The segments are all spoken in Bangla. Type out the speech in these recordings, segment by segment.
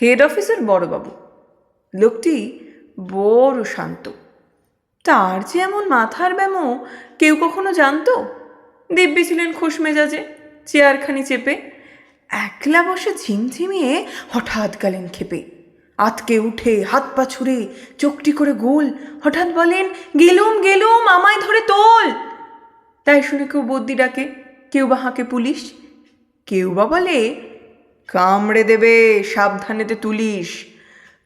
হেড অফিসের বড়বাবু। লোকটি বড় শান্ত। তার যে এমন মাথার ব্যামো কেউ কখনো জানতো? দিব্যি ছিলেন খোশ মেজাজে, চেয়ারখানি চেপে একলা বসে ঝিমঝিমিয়ে হঠাৎ গেলেন খেপে। আতকে উঠে হাত পা ছুড়ে চোখটি করে গোল হঠাৎ বলেন, গেলুম গেলুম, আমায় ধরে তোল। তাই শুনে কেউ বদ্যি ডাকে, কেউ বা হাঁকে পুলিশ, কেউ বা বলে কামড়ে দেবে, সাবধানেতে তুলিস।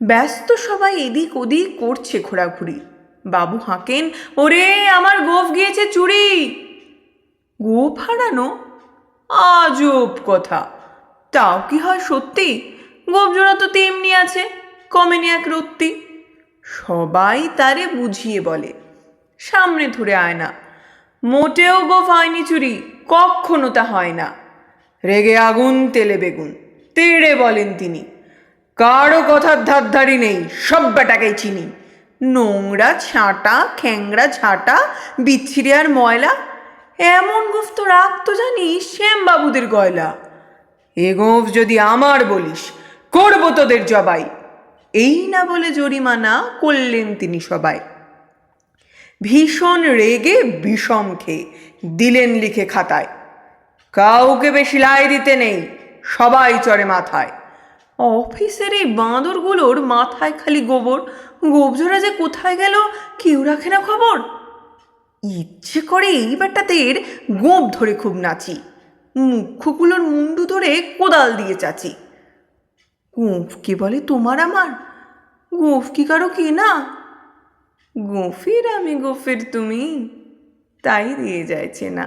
ব্যস্ত সবাই এদিক ওদিক করছে ঘোরাঘুরি। বাবু হাঁকেন, ওরে আমার গোঁফ গিয়েছে চুরি। গোঁফ হারানো? আজব কথা। তাও কি হয় সত্যি? গোঁফ জোড়া তো তেমনি আছে, কমেনি এক রত্তি। সবাই তারে বুঝিয়ে বলে, সামনে ধরে আয় না, মোটেও গোঁফ হয়নি চুরি, কখনো তা হয় না। রেগে আগুন তেলে বেগুন, তেড়ে বলেন তিনি, কারো কথার ধারধারি নেই, সব বেটাকেই চিনি। নোংরা ছাঁটা, খ্যাংরা ঝাঁটা, বিচ্ছিরি আর ময়লা, এমন গোঁফ তো রাখতো জানি শ্যামবাবুদের গয়লা। এ গোঁফ যদি আমার বলিস, করবো তোদের জবাই। এই না বলে জরিমানা করলেন তিনি সবাই। ভীষণ রেগে বিষম খেয়ে দিলেন লিখে খাতায়, কাউকে বেশি লাই দিতে নেই, সবাই চড়ে মাথায়। অফিসের এই বাঁদরগুলোর মাথায় খালি গোবর, গোবজোড়া যে কোথায় গেল কেউ রাখে না খবর। ইচ্ছে করে এই বেটাদের গোঁপ ধরে খুব নাচি, মুখ্যগুলোর মুন্ডু ধরে কোদাল দিয়ে চাচি। গোঁফ কি বলে তোমার আমার? গোঁফ কি কারো কেনা? গোঁফের আমি গোঁফের তুমি, তাই দিয়ে যাইছে না।